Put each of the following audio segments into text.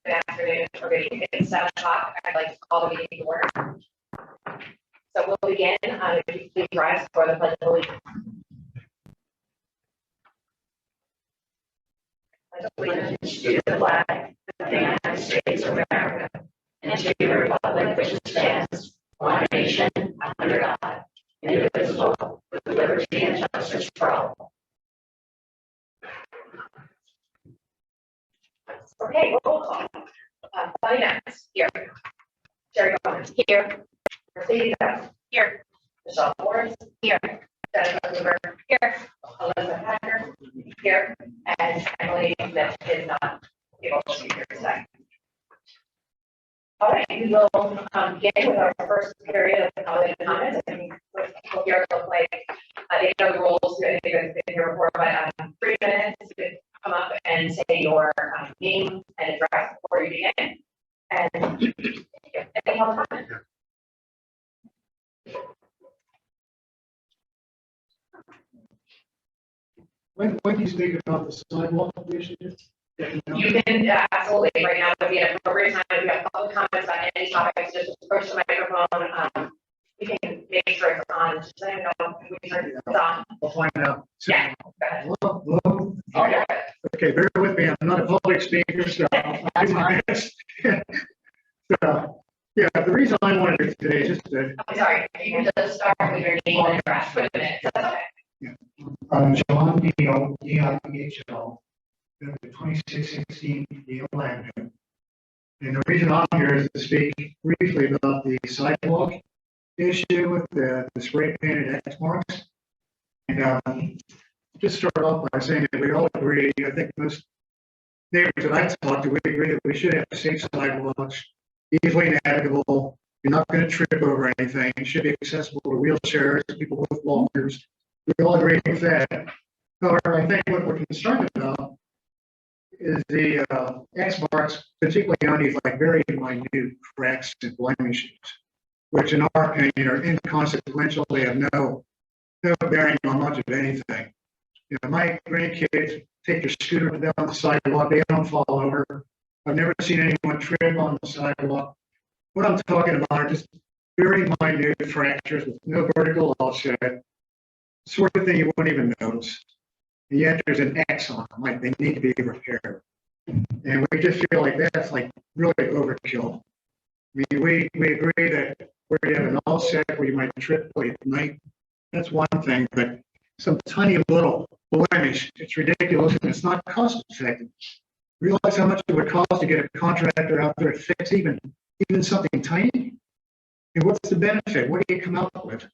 Good afternoon, everybody. It's 7 o'clock. I'd like to call the meeting to order. So we'll begin. If you please rise for the pledge of allegiance. Pledge allegiance to the flag of the United States of America and to the republic which stands one nation under God, indivisible, with liberty and justice for all. Okay, roll call. Bonnie Max, here. Jerry Gomez, here. Mercedes Beth, here. Michelle Morris, here. Jennifer Kluber, here. Elizabeth Hacker, here. And Emily Smith is not able to be here today. All right, we will begin with our first period of consolidated comments. And what people here look like they know the rules. I think it's been here before, but 3 minutes to come up and say your name and address before you begin. And any help comment. When do you speak about the sidewalk initiative? You can absolutely, right now would be an appropriate time if you have public comments on any topics, just approach the microphone. We can make sure it's on, just so you know if we turn it on. I'll find out. Yeah, go ahead. Hello? Okay. Okay, bear with me. I'm not a public speaker, so I'll do my best. So, yeah, the reason I wanted it today is just that I'm sorry, you can just start with your name and address for the minutes. That's okay. John Deal, DIPHL, 2616 Deal Avenue. And the reason I'm here is to speak briefly about the sidewalk issue with the spray painted X marks. And just start off by saying that we all agree, I think most neighbors that I've talked to, we agree that we should have safe sidewalks, easily navigable. You're not going to trip over anything. It should be accessible to wheelchairs, people with walkers. We all agree with that. However, I think what we're concerned about is the X marks, particularly on these like very minute cracks and blemishes, which in our opinion are inconsequential. They have no bearing on much of anything. You know, my grandkids take their scooter down the sidewalk, they don't fall over. I've never seen anyone trip on the sidewalk. What I'm talking about are just very minute fractures with no vertical offset, sort of thing you wouldn't even notice. And yet there's an X on them, like they need to be repaired. And we just feel like that's like really overkill. I mean, we agree that where you have an offset where you might trip late at night, that's one thing, but some tiny little blemish, it's ridiculous and it's not cost effective. Realize how much it would cost to get a contractor out there to fix even something tiny? And what's the benefit? What do you come out with?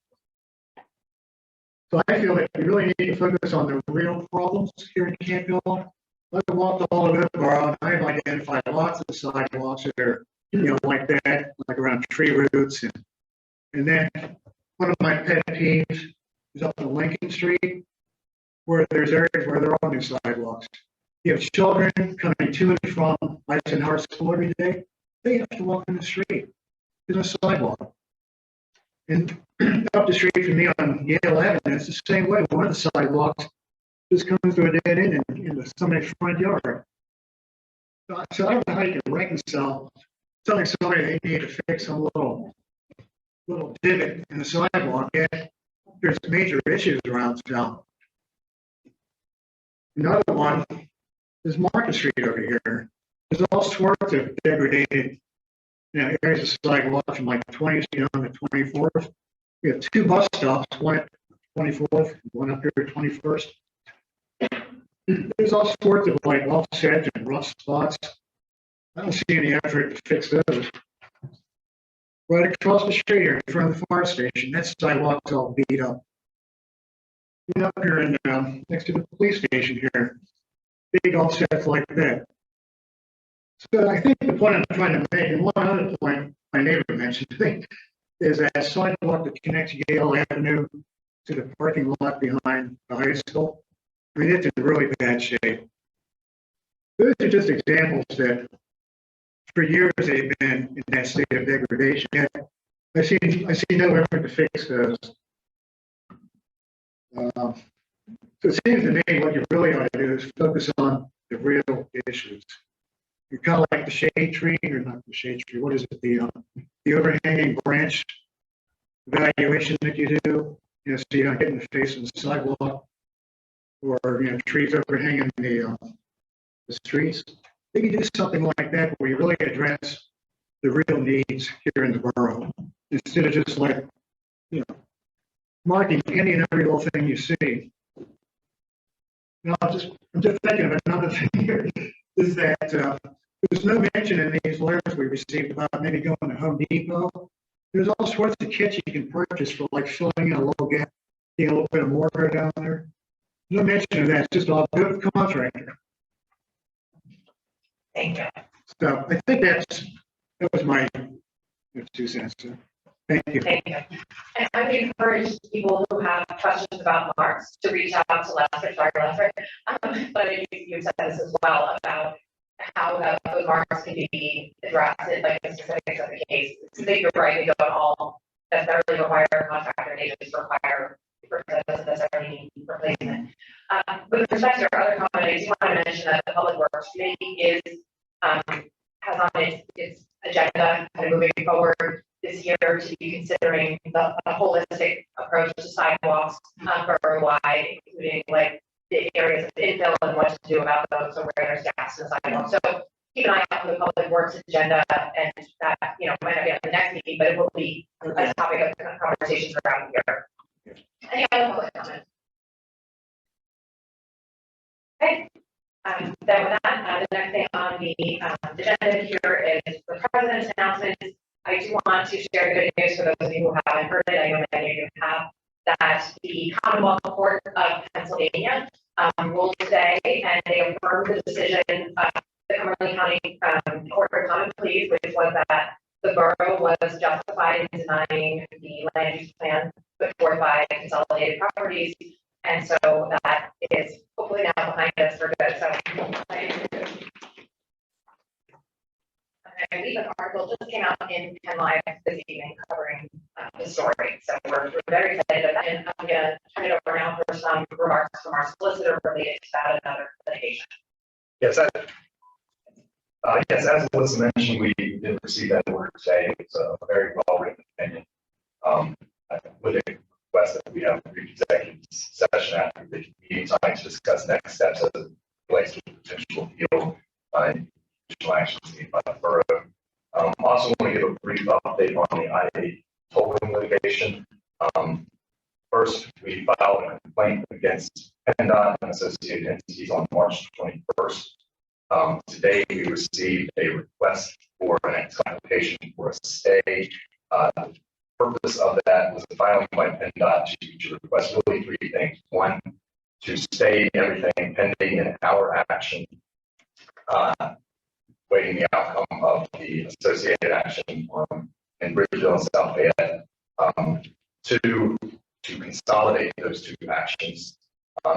So I feel that we really need to focus on the real problems here in Campbell. I've walked all over the borough and I've identified lots of sidewalks that are, like that, like around tree roots. And then one of my pet peeves is up on Lincoln Street, where there's areas where there are new sidewalks. You have children coming to and from Eisenhower School every day. They have to walk in the street. There's no sidewalk. And up the street from me on Yale Avenue, it's the same way. One of the sidewalks just comes to a dead end into somebody's front yard. So I don't know how you can reconcile telling somebody they need to fix some little divot in the sidewalk, yet there's major issues around town. Another one is Market Street over here. There's all sorts of degraded areas of sidewalks from like 20th down to 24th. We have 2 bus stops, one at 24th, one up here at 21st. There's all sorts of like offsets and rough spots. I don't see any effort to fix those. Right across the street here in front of the fire station, that sidewalk's all beat up. Up here in next to the police station here, big offsets like that. So I think the point I'm trying to make, and one other point my neighbor mentioned to me, is that sidewalk that connects Yale Avenue to the parking lot behind the high school. I mean, it's in really bad shape. Those are just examples that for years they've been in that state of degradation. Yet I see no effort to fix those. So it seems to me what you really ought to do is focus on the real issues. you're kind of like the shade tree, or not the shade tree, what is it, the overhanging branch evaluation that you do, so you don't get in the face of the sidewalk, or, trees overhanging the streets. They can do something like that where you really address the real needs here in the borough, instead of just like, marking any and every little thing you see. I'm just thinking of another thing here, is that there's no mention in these letters we received about maybe going to Home Depot. There's all sorts of kits you can purchase for like filling in a little gap, getting a little bit of mortar down there. No mention of that, it's just all good contractor. Thank you. So I think that was my 2 cents. Thank you. Thank you. And I would encourage people who have questions about marks to reach out to Lester, sorry, Lester. But you said this as well about how those marks can be addressed in like the specifics of the case. So that you're right, they don't all necessarily require a contractor, they just require doesn't necessarily need replacement. With respect to your other comment, I just want to mention that the Public Works Committee has on its agenda kind of moving forward this year to be considering a holistic approach to sidewalks borough-wide, including like the areas of infill and what to do about those, so where there's gaps in the sidewalk. So keep an eye out for the Public Works agenda, and that might not be on the next meeting, but it will be a topic of conversations around here. Any other public comment? Okay. Then with that, the next thing on the agenda here is the president's announcements. I do want to share good news for those of you who haven't heard it. I know many of you have, that the Commonwealth Court of Pennsylvania ruled today, and they affirmed the decision of the Cumberland County Court of Common Pleas, which was that the borough was justified in denying the land use plan put forth by Consolidated Properties, and so that is hopefully now behind us for good. So I believe an article just came out in Penn Live this evening covering the story. So we're very excited about that. And I'm going to turn it over now for some remarks from our solicitor related to that another litigation. Yes, as was mentioned, we did receive that order today. It's a very well-written opinion. With a request that we have a brief executive session after the meeting time to discuss next steps as it relates to potential appeal and additional actions taken by the borough. Also want to give a brief update on the I-8 tolling litigation. First, we filed a complaint against PennDOT and associated entities on March 21st. Today, we received a request for an application for a stay. The purpose of that was a filing by PennDOT to request really 3 things. 1, to stay everything pending in our action, waiting the outcome of the associated action in Bridgeville and South Fayette. 2, to consolidate those 2 actions,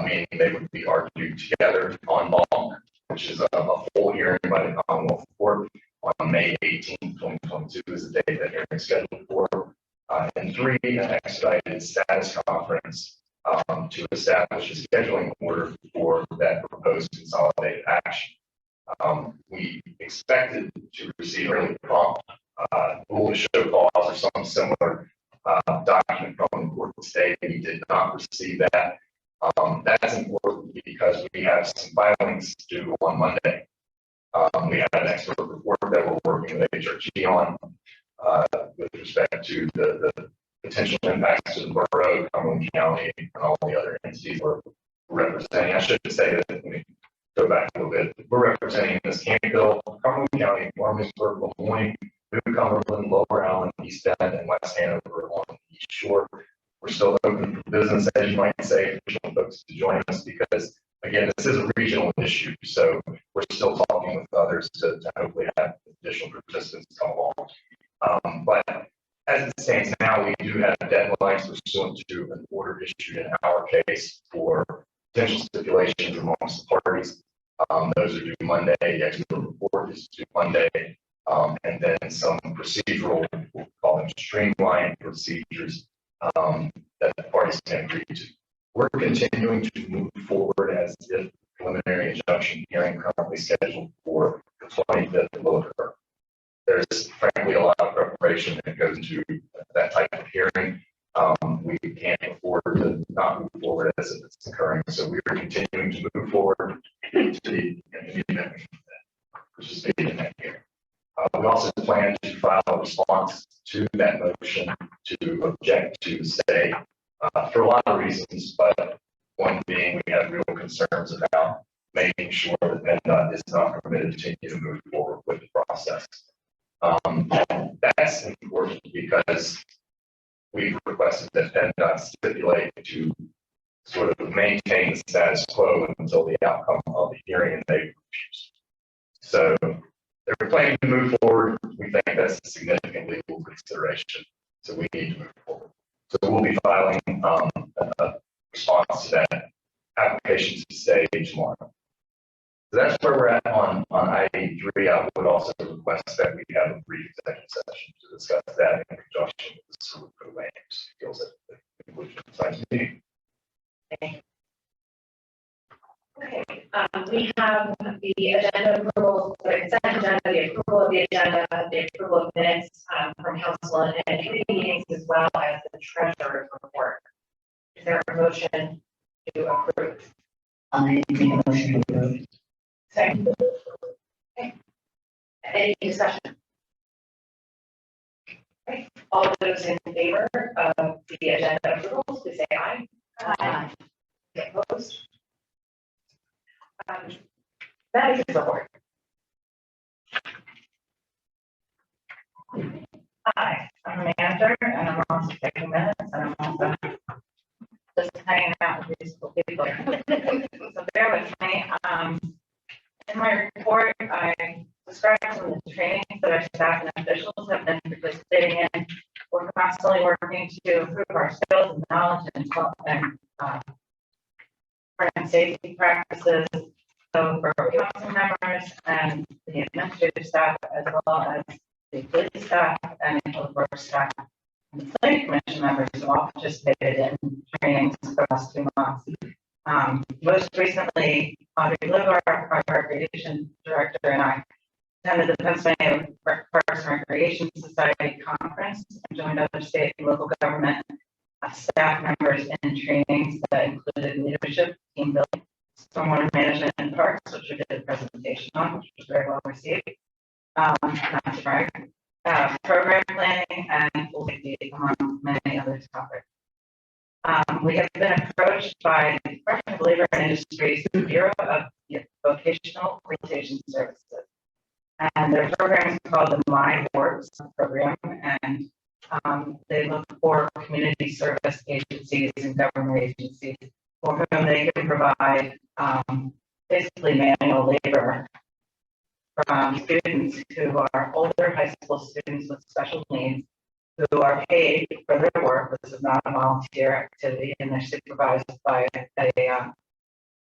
meaning they would be argued together on law, which is a full hearing by the Commonwealth Court on May 18, 2022 is the date that hearing is scheduled for. And 3, an expedited status conference to establish a scheduling order for that proposed consolidated action. We expected to receive really prompt rule to show cause or some similar document from the court today. We did not receive that. That's important because we have some filings due on Monday. We have an expert report that we're working with HRG on with respect to the potential impacts to the borough, Cumberland County, and all the other entities we're representing. I should say that let me go back a little bit. We're representing this Campbell, Cumberland County, Warmingsburg, Lemoyne, New Cumberland, Lower Allen, East Bend, and West Hanover on the East Shore. We're still open for business, as you might say, for folks to join us because, again, this is a regional issue. So we're still talking with others to hopefully have additional participants come along. But as it stands now, we do have deadlines pursuant to an order issued in our case for potential stipulations amongst the parties. Those are due Monday. The expert report is due Monday. And then some procedural, we'll call them streamlined procedures that the parties can agree to. We're continuing to move forward as if preliminary injunction hearing currently scheduled for the 25th will occur. There's frankly a lot of preparation that goes into that type of hearing. We can't afford to not move forward as it's occurring, so we are continuing to move forward to the event participating in that hearing. We also plan to file a response to that motion to object to the stay for a lot of reasons, but one being we have real concerns about making sure that PennDOT is not permitted to continue to move forward with the process. That's important because we've requested that PennDOT stipulate to sort of maintain the status quo until the outcome of the hearing, and they refuse. So they're planning to move forward. We think that's a significant legal consideration, so we need to move forward. So we'll be filing a response to that application to stay tomorrow. So that's where we're at on I-83. I would also request that we have a brief executive session to discuss that in conjunction with the Saluco Land Skills at the conclusion of tonight's meeting. Okay, we have the agenda approval, the consent agenda, the approval of the agenda, the approval of minutes from council and committee meetings, as well as the treasurer's report. Is there a motion to approve? I make a motion to approve. Second. Okay. Any discussion? Okay. All those in favor of the agenda approvals, please say aye. Aye. Any opposed? Manager's report. Hi, I'm a manager and I'm also taking minutes and I'm also just hanging out with these cool people. So bear with me. In my report, I described some of the trainings that our staff and officials have been participating in. We're constantly working to improve our skills and knowledge and safety practices. So for council members and the administrative staff, as well as the police staff and the public works staff, and the planning commission members who all participated in trainings for the last 2 months. Most recently, Audrey Liver, our recreation director, and I attended the Pennsylvania Parks and Recreation Society conference and joined other state and local government staff members in trainings that included leadership, team building, stormwater management and parks, which we did a presentation on, which was very well received. Not to brag. Program planning and full safety, among many other topics. We have been approached by the Department of Labor and Industries Bureau of Vocational Rehabilitation Services. And their program is called the My Works program, and they look for community service agencies and government agencies for whom they can provide basically manual labor from students who are older high school students with special needs who are paid for their work. This is not a volunteer activity, and they're supervised by a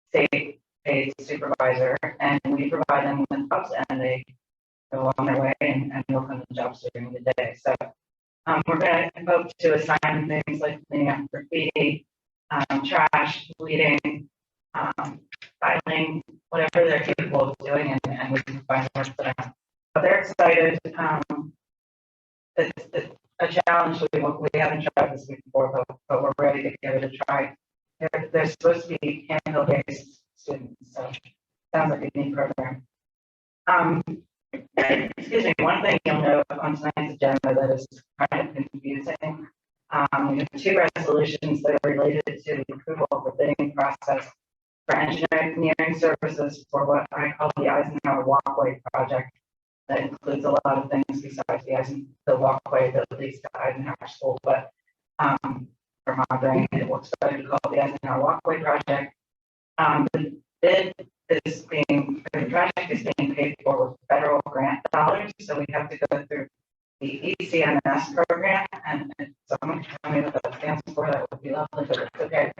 state paid supervisor, and we provide them with jobs and they go on their way and work on the jobs during the day. So we're going to hope to assign things like cleaning up graffiti, trash, weeding, filing, whatever they're capable of doing, and we can find work for them. But they're excited. It's a challenge we haven't tried this before, but we're ready to give it a try. They're supposed to be handle-based students, so sounds like a neat program. Excuse me, one thing you'll note on tonight's agenda that is kind of confusing. We have 2 resolutions that are related to the approval of the bidding process for engineering services for what I call the Eisenhower Walkway project. That includes a lot of things besides the walkway that leads to Eisenhower School, but for my brain, it works better to call it the Eisenhower Walkway project. The bid is the project is being paid for with federal grant dollars, so we have to go through the ECMS program, and if someone can tell me what that stands for, that would be lovely, but it's okay.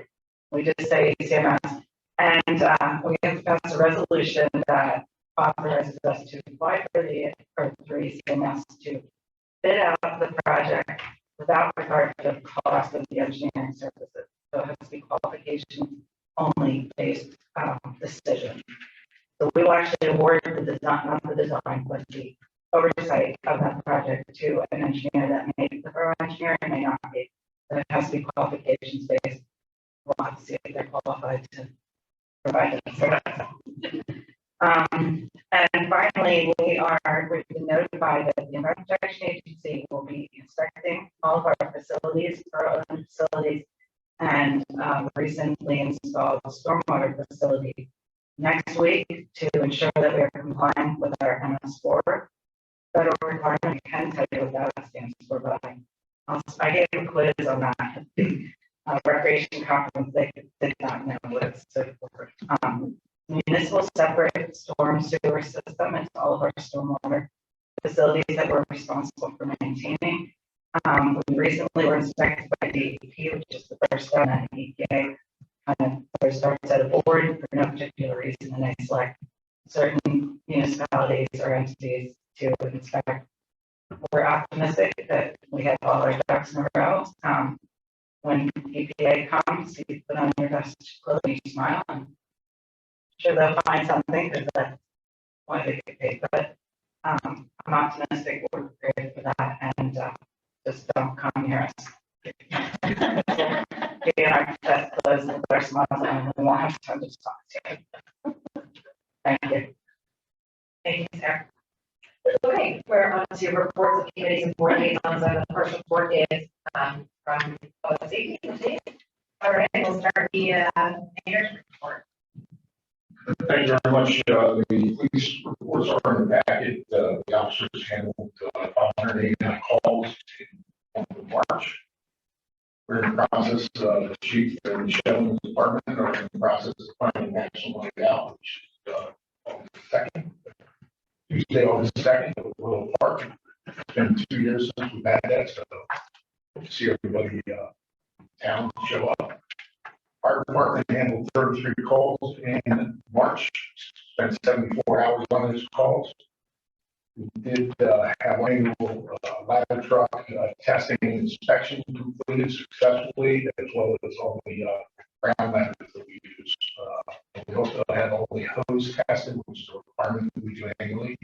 We just say ECMS, and we have to pass a resolution that authorizes us to apply for ECMS to bid out the project without regard to the cost of the engineering services. So it has to be qualification only based decision. So we will actually award the design, not the design, but the oversight of that project to an engineer that may be the borough engineer and may not be. But it has to be qualifications based. We'll have to see if they're qualified to provide that service. And finally, we've been notified that the Environmental Protection Agency will be inspecting all of our facilities, our own facilities, and recently installed stormwater facility next week to ensure that we are compliant with our MS4 federal requirement. I can tell you what that stands for, but I gave a quiz on that at the recreation conference. They did not know what it stood for. Municipal separate storm sewer system. It's all of our stormwater facilities that we're responsible for maintaining. We recently were inspected by DEP, which is the first step that EPA kind of starts at a board for no particular reason, and they select certain municipalities or entities to inspect. We're optimistic that we have all our ducks in a row. When EPA comes, you put on your best clothes, you smile, and sure they'll find something because that's why they get paid. But I'm optimistic we're prepared for that, and just don't come near us. Get our best clothes and put our smiles on, and we won't have time to talk to you. Thank you. Thank you, Sarah. Okay, we're on to reports of committees and board liaisons. The first report is from Public Safety Committee. All right, we'll start the mayor's report. Thank you very much. The police reports are in the packet. The officers handled 589 calls in the month of March. We're in the process, the chief and Michelle in the department are in the process of finding national money out, which is on the 2nd. Tuesday, August 2nd, at Willow Park. It's been 2 years since we've had that, so hope to see everybody town show up. Our department handled 33 calls in March, spent 74 hours on those calls. We did have annual ladder truck testing and inspection completed successfully, as well as all the ground ladders that we use. We also had all the hose tested, which is a requirement that we do annually.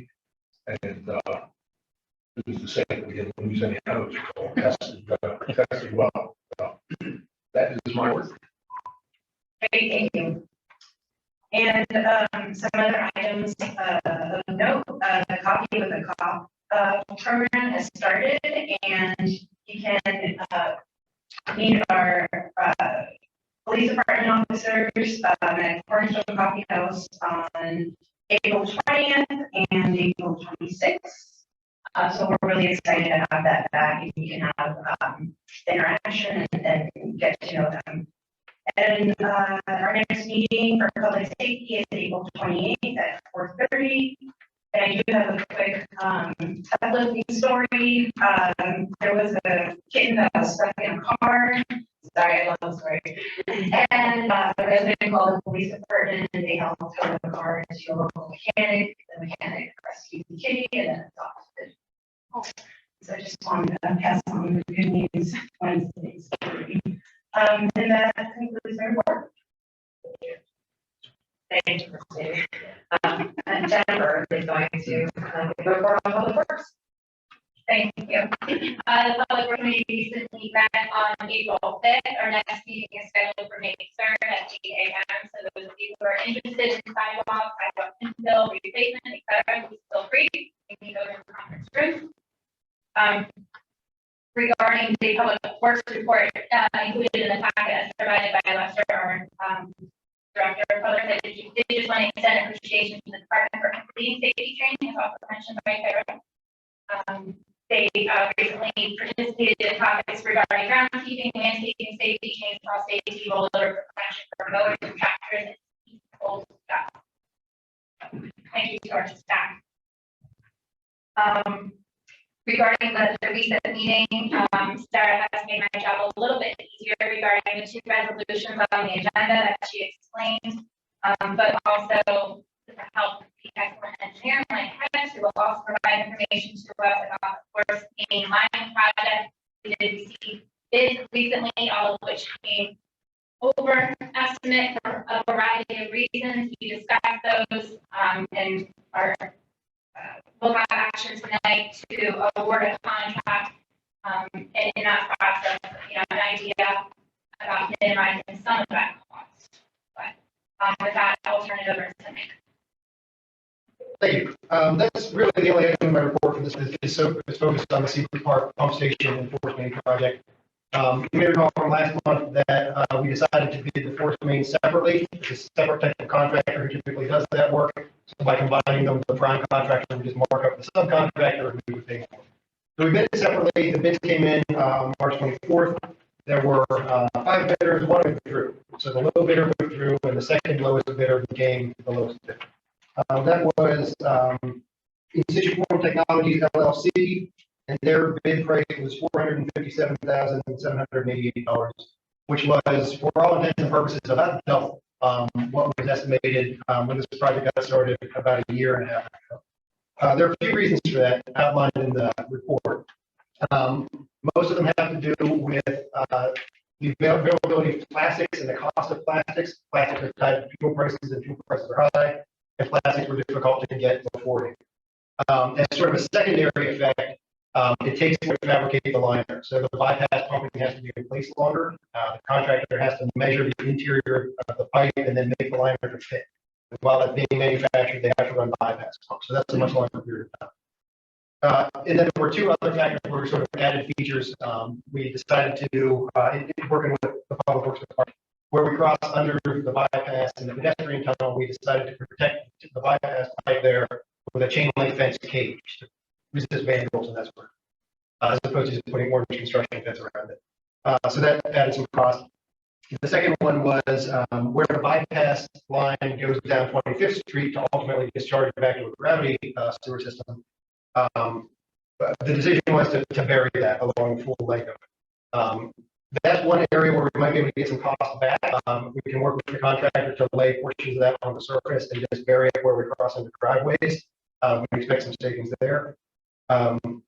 And it was to say that we didn't lose any hose, all tested well. That is my work. Great, thank you. And some other items of note, the copy of the COP program has started, and you can meet our police department officers at Cornerstone Coffee House on April 20th and April 26th. So we're really excited to have that back. You can have interaction and get to know them. And our next meeting for public safety is April 28th at 4:30. And I do have a quick uplifting story. There was a kitten that was stuck in a car. Sorry, I love the story. And the resident called the police department, and they helped tow the car to a local mechanic. The mechanic rescued the kitty, and then adopted. So I just wanted to pass on the good news Wednesday's story. And that concludes my report. Thank you for staying. And Jennifer is going to give a report on public works. Thank you. The public works committee recently met on April 5th. Our next meeting is scheduled for May 3rd at 8 a.m. So those of you who are interested in sidewalk infill, replacement, etc., please feel free. You can go to the conference room. Regarding the public works report included in the packet as provided by Lester, our director of public safety, did just want to extend appreciation to the department for completing safety training, as also mentioned by Sarah. They recently participated in topics regarding groundskeeping, landscaping, safety, chainsaw safety, rollover prevention for mowers and tractors, and old stuff. Thank you to our staff. Regarding the recent meeting, Sarah has made my job a little bit easier regarding the two resolutions on the agenda that she explained, but also to help the excellent engineer like Chris, who will also provide information to us about the course main line project. We did receive bids recently, all of which came overestimate for a variety of reasons. We discussed those, and our we'll have action tonight to award a contract. And in that process, an idea about minimizing some of that cost. But with that, I'll turn it over to Nick. Thank you. That's really the only item in my report for this is focused on the Seabury Park Pump Station and Force Main project. You may recall from last month that we decided to bid the Force Main separately. It's a separate type of contractor who typically does that work. So by combining them with the prime contractor, we just mark up the subcontractor and we would pay more. So we bid it separately. The bids came in March 24th. There were 5 bidders, 1 withdrew. So the low bidder withdrew and the second lowest bidder became the lowest bidder. That was Incision Form Technologies LLC, and their bid price was $457,788, which was, for all intents and purposes, about double what was estimated when this project got started about a year and a half ago. There are a few reasons for that outlined in the report. Most of them have to do with the availability of plastics and the cost of plastics. Plastics are tied to fuel prices, and fuel prices are high, and plastics were difficult to get before. As sort of a secondary effect, it takes more to fabricate the liner. So the bypass pumping has to be in place longer. The contractor has to measure the interior of the pipe and then make the liner to fit. And while that's being manufactured, they have to run bypass pumps. So that's a much longer period of time. And then there were 2 other factors where we sort of added features. We decided to do, working with the Public Works Department, where we cross under the bypass and the pedestrian tunnel, we decided to protect the bypass pipe there with a chain link fence cage to resist vandals and that sort of, as opposed to just putting more construction fence around it. So that added some cost. The second one was where the bypass line goes down 25th Street to ultimately discharge back to a gravity sewer system. The decision was to bury that along the full length of it. That's one area where we might be able to get some costs back. We can work with the contractor to lay portions of that on the surface and just bury it where we cross into driveways. We expect some savings there. And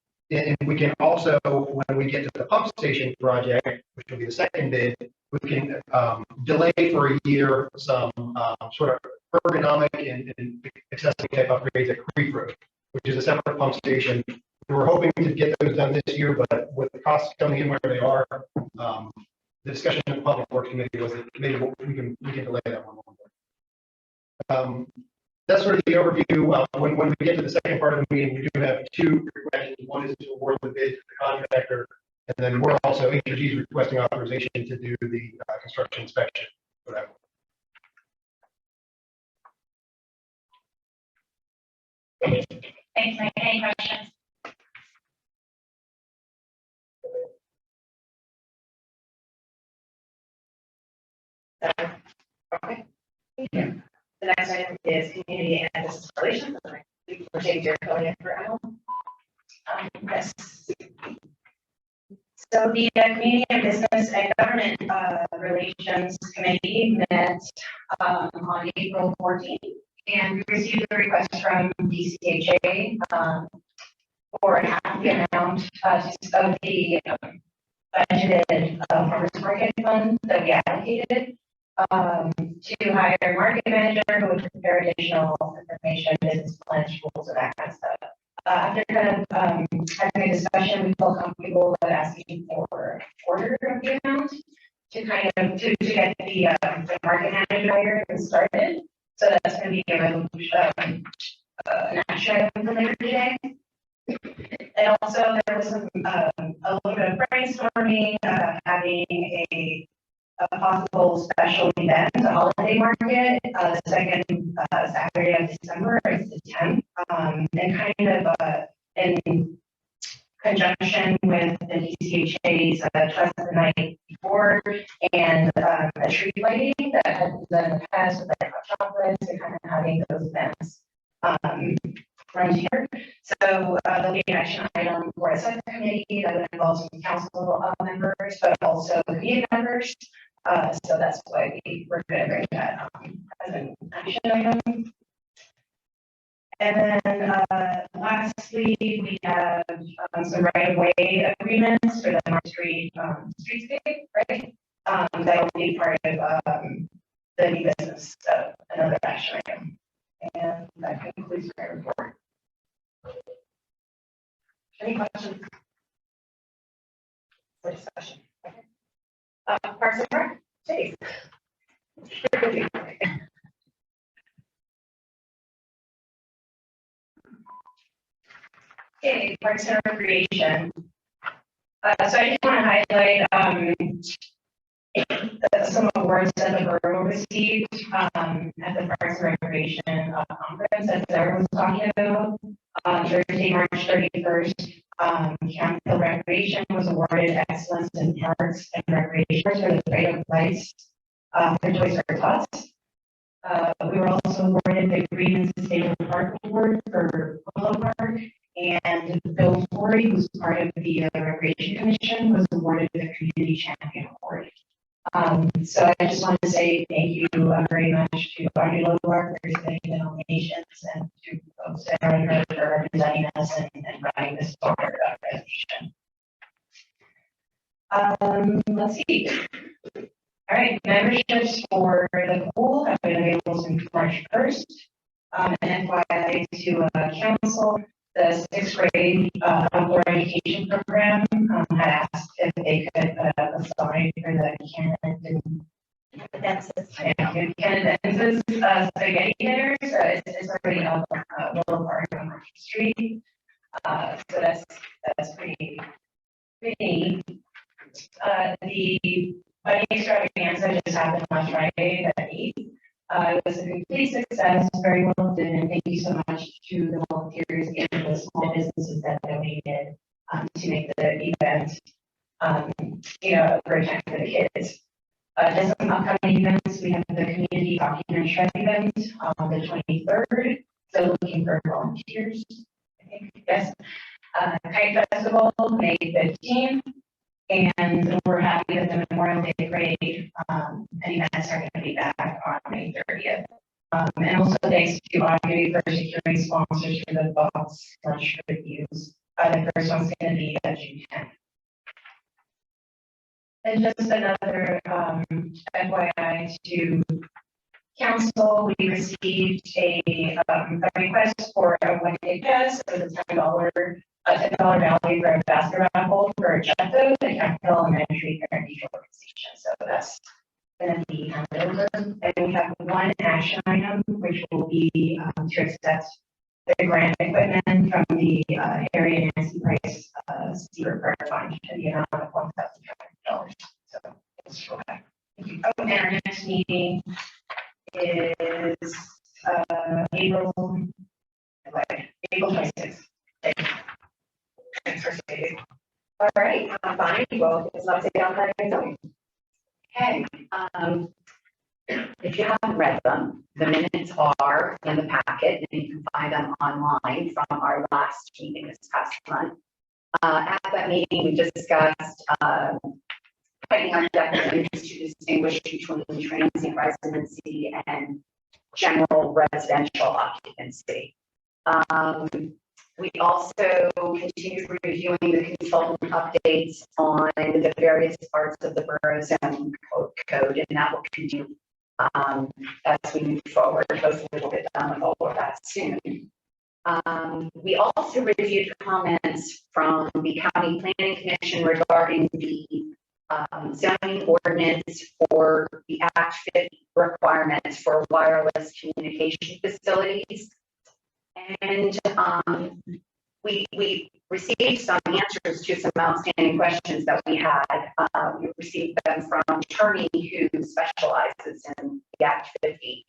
we can also, when we get to the pump station project, which will be the second bid, we can delay for a year some sort of ergonomic and accessibility type upgrades at Creek Road, which is a separate pump station. We were hoping to get those done this year, but with the costs coming in where they are, the discussion of the Public Works Committee was that maybe we can delay that one more. That's sort of the overview. When we get to the second part of the meeting, we do have 2 requests. One is to award the bid to the contractor, and then we're also HRG is requesting authorization to do the construction inspection for that. Thanks, Nick. Any questions? Okay. The next item is community and business relations. We're taking your code in for Ellen. Yes. So the Community and Business and Government Relations Committee met on April 14th, and we received a request from DCHA for half the amount of the budgeted farmers market fund that we allocated to hire a market manager who would prepare additional information, business plans, rules, and that kind of stuff. After kind of having a discussion, we felt comfortable with asking for order of the amount to kind of to get the market manager hired and started. So that's going to be a resolution, an action item for later today. And also there was some a little bit of brainstorming, having a possible special event, a holiday market, the second Saturday of December, it's the 10th, and kind of in conjunction with the DCHA's Trust the Night before and a tree lighting that had been done in the past with their hot chocolates and kind of having those events run here. So there'll be an action item for a subcommittee that would involve some council members, but also community members. So that's why we're going to bring that as an action item. And then lastly, we have some right-of-way agreements for the North Street streetscape, right? that will be part of, the new business, another action item. And that concludes my report. Any questions? For discussion? Parks and Rec, Chase. Okay, Parks and Recreation. So I just want to highlight, some awards that the borough received, at the Parks and Recreation, conference that Sarah was talking about. Thursday, March 31st, Campfield Recreation was awarded excellence in parks and recreation for the Great Oak Lights, for Toys R Us. We were also awarded the Green and Sustainable Park Award for Willow Park, and Bill Torrey, who's part of the Recreation Commission, was awarded the Community Champion Award. So I just want to say thank you very much to Audrey Lovar for submitting the nominations, and to Sarah for representing us and running this forward resolution. Let's see. All right, memberships for the pool have been available since March 1st. And FYI to council, the 6th grade outdoor education program had asked if they could apply for the Canada spaghetti dinners. It's already up Willow Park on Market Street. So that's pretty neat. The wedding extravaganza just happened last Friday at 8. It was a complete success, very well done, and thank you so much to the volunteers and the small businesses that donated to make the event, a great time for the kids. There's some upcoming events. We have the community documentary shred event on the 23rd. So looking for volunteers. I think, yes. Kite Festival, May 15th. And we're happy that the Memorial Day Parade and events are going to be back on May 30th. And also thanks to Audrey for securing sponsors for the box lunch reviews. The first one's going to be June 10th. And just another FYI to council, we received a request for a one-day pass for the $10 value for a basket raffle for Jetto, the Capital Elementary Parent Teacher Organization. So that's going to be handed over. And we have one action item, which will be to accept the grant equipment from the Harry and Nancy Price Secret Prayer Fund to the amount of $1,500. So it's short. Thank you. Oh, and our next meeting is April 26th. All right, fine. Well, it's not taking on that anything. Okay, if you haven't read them, the minutes are in the packet, and you can find them online from our last meeting this past month. At that meeting, we discussed writing our definitions to distinguish between transient residency and general residential occupancy. We also continued reviewing the consultant updates on the various parts of the borough zoning code, and that will continue as we move forward. Hopefully we'll get done with all of that soon. We also reviewed comments from the County Planning Commission regarding the zoning ordinance for the Act 50 requirements for wireless communication facilities. And we received some answers to some outstanding questions that we had. We received them from an attorney who specializes in the Act 50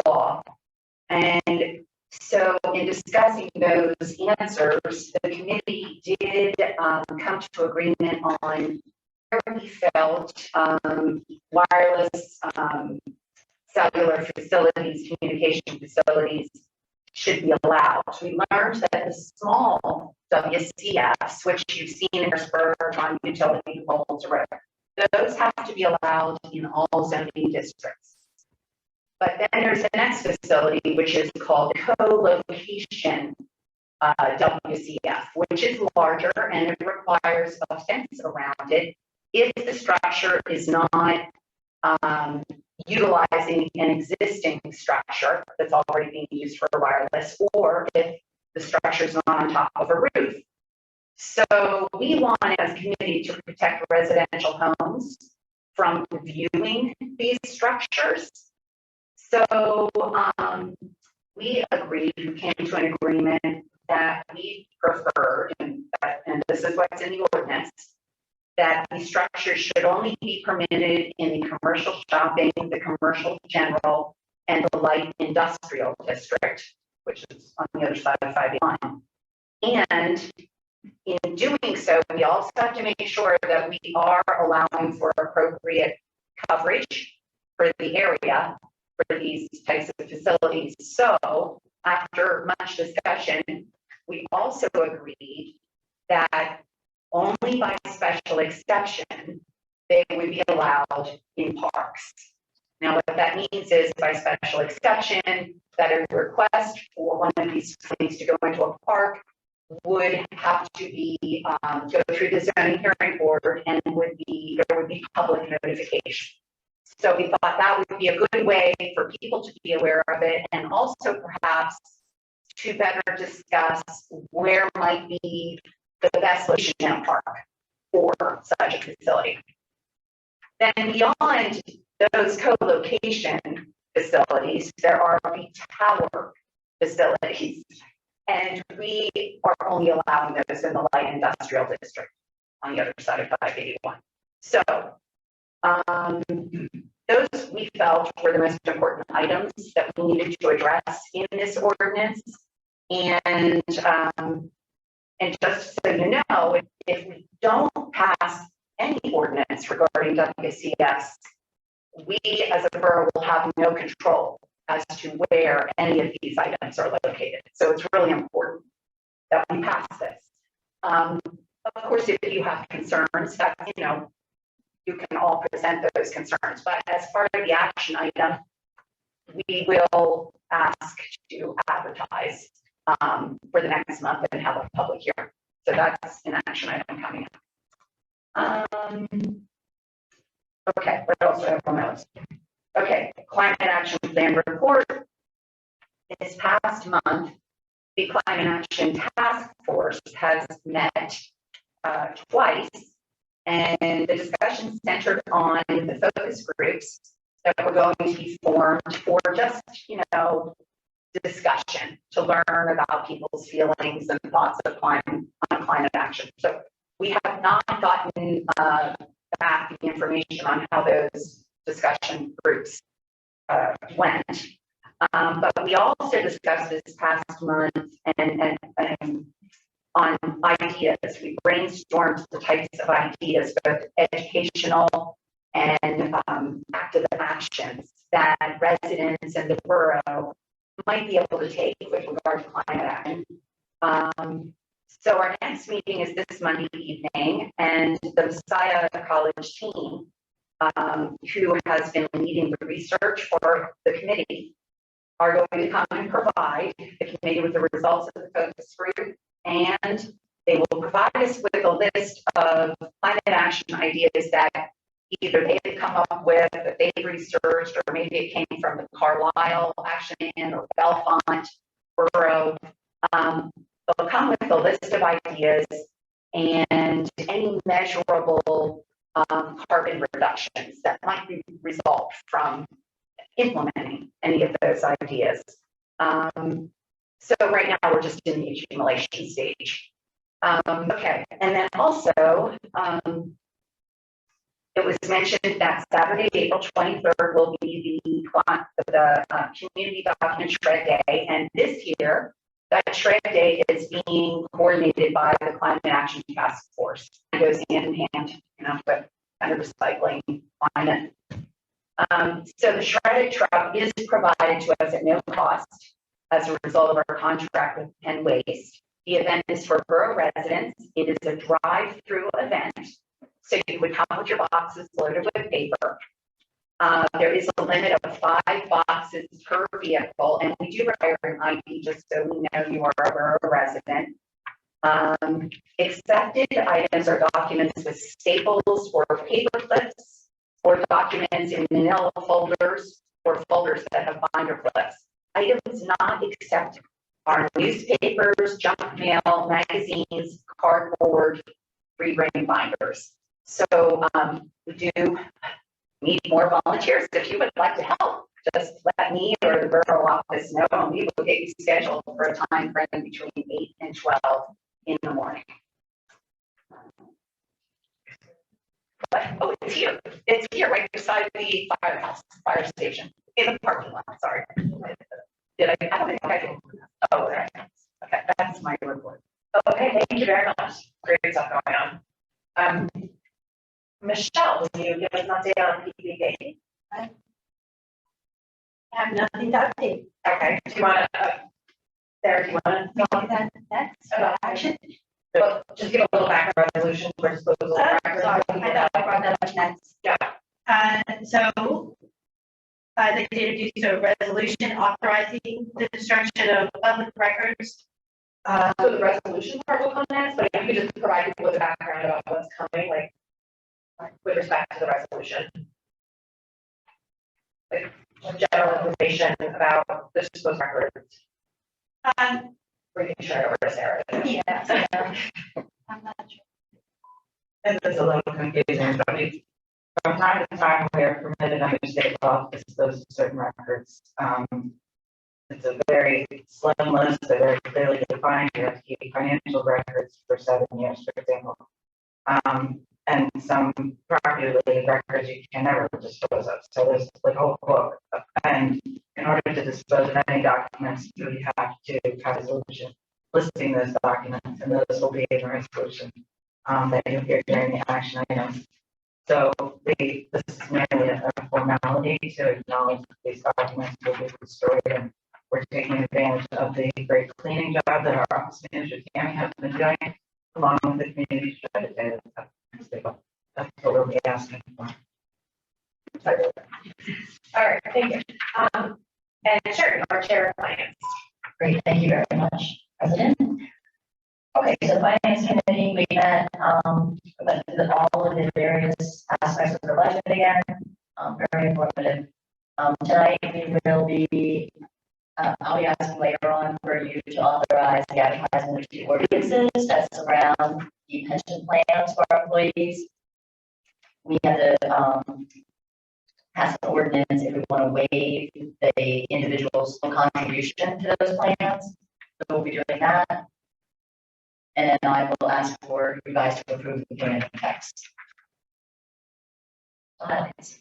law. And so in discussing those answers, the committee did come to agreement on where we felt wireless cellular facilities, communication facilities should be allowed. We learned that the small WCFs, which you've seen in Harrisburg on utility poles, those have to be allowed in all zoning districts. But then there's the next facility, which is called co-location WCF, which is larger and it requires a fence around it if the structure is not utilizing an existing structure that's already being used for wireless, or if the structure is not on top of a roof. So we want as a community to protect residential homes from viewing these structures. So we agreed, we came to an agreement that we preferred, and this is what's in the ordinance, that these structures should only be permitted in the commercial shopping, the commercial general, and the light industrial district, which is on the other side of 581. And in doing so, we also have to make sure that we are allowing for appropriate coverage for the area for these types of facilities. So after much discussion, we also agreed that only by special exception, they would be allowed in parks. Now, what that means is by special exception, that a request for one of these things to go into a park would have to be, go through the zoning hearing board, and there would be public notification. So we thought that would be a good way for people to be aware of it, and also perhaps to better discuss where might be the best location in a park for such a facility. Then beyond those co-location facilities, there are the tower facilities, and we are only allowing those in the light industrial district on the other side of 581. So those we felt were the most important items that we needed to address in this ordinance. And just so you know, if we don't pass any ordinance regarding WCS, we as a borough will have no control as to where any of these items are located. So it's really important that we pass this. Of course, if you have concerns, that, you know, you can all present those concerns, but as part of the action item, we will ask to advertise for the next month and have a public hearing. So that's an action item coming up. Okay, what else do I have on those? Okay, climate action plan report. This past month, the climate action task force has met twice, and the discussion centered on the focus groups that were going to be formed for just, you know, discussion to learn about people's feelings and thoughts of climate action. So we have not gotten back the information on how those discussion groups went. But we also discussed this past month and on ideas. We brainstormed the types of ideas, both educational and active actions that residents and the borough might be able to take with regard to climate action. So our next meeting is this Monday evening, and the Messiah College team, who has been leading the research for the committee, are going to come and provide the committee with the results of the focus group, and they will provide us with a list of climate action ideas that either they've come up with, that they've researched, or maybe it came from the Carlisle Action Plan or Bellefonte Borough. They'll come with a list of ideas and any measurable carbon reductions that might be result from implementing any of those ideas. So right now we're just in the accumulation stage. Okay, and then also it was mentioned that Saturday, April 23rd will be the community document shred day, and this year that shred day is being coordinated by the Climate Action Task Force. It goes hand in hand, you know, with kind of recycling climate. So the shredded truck is provided to us at no cost as a result of our contract with Penn Waste. The event is for borough residents. It is a drive-through event. So you would come with your boxes loaded with paper. There is a limit of 5 boxes per vehicle, and we do require an ID just so we know you are a borough resident. Accepted items are documents with staples or paper clips, or documents in manila folders or folders that have binder clips. Items not accepted are newspapers, junk mail, magazines, cardboard, free-ring binders. So we do need more volunteers. If you would like to help, just let me or the borough office know, and we will get you scheduled for a time frame between 8 and 12 in the morning. But, oh, it's here. It's here, right beside the firehouse, fire station, in the parking lot, sorry. Did I don't think I did. Oh, there. Okay, that's my report. Okay, thank you very much. Great stuff going on. Michelle, will you give us an update on PPP? I have nothing to update. Okay, do you want to, Sarah, do you want to? Next, action. Well, just give a little background resolution for disposal. Sorry, I thought I brought that up next. Yeah. So I'd like to introduce a resolution authorizing the destruction of public records. So the resolution part will come next, but if you could just provide people with a background about what's coming, like with respect to the resolution. Like general information about the disposed records. We can turn it over to Sarah. Yeah. I'm not sure. And it's a little confusing, but from time to time, we are permitted under state law to dispose of certain records. It's a very slim list, they're very clearly defined, you have to keep financial records for 7 years, for example. And some property-related records you can never dispose of, so there's like a whole book. And in order to dispose of any documents, you have to have a solution listing those documents, and those will be in the resolution that you'll hear during the action items. So this is merely a formality to acknowledge that these documents will be destroyed, and we're taking advantage of the great cleaning job that our office manager Tammy has been doing, along with the community strategy. That's what we'll be asking for. All right, thank you. And Sherry, our chair of finance. Great, thank you very much, President. Okay, so the Finance Committee, we met, went through all of the various aspects of the budget again, very informative. Tonight, we will be, I'll be asking later on for you to authorize the advertisement of the ordinances that surround the pension plans for our employees. We have to, pass an ordinance if we want to waive the individual's contribution to those plans. So we'll be doing that. And then I will ask for you guys to approve the plan of text. Highlights.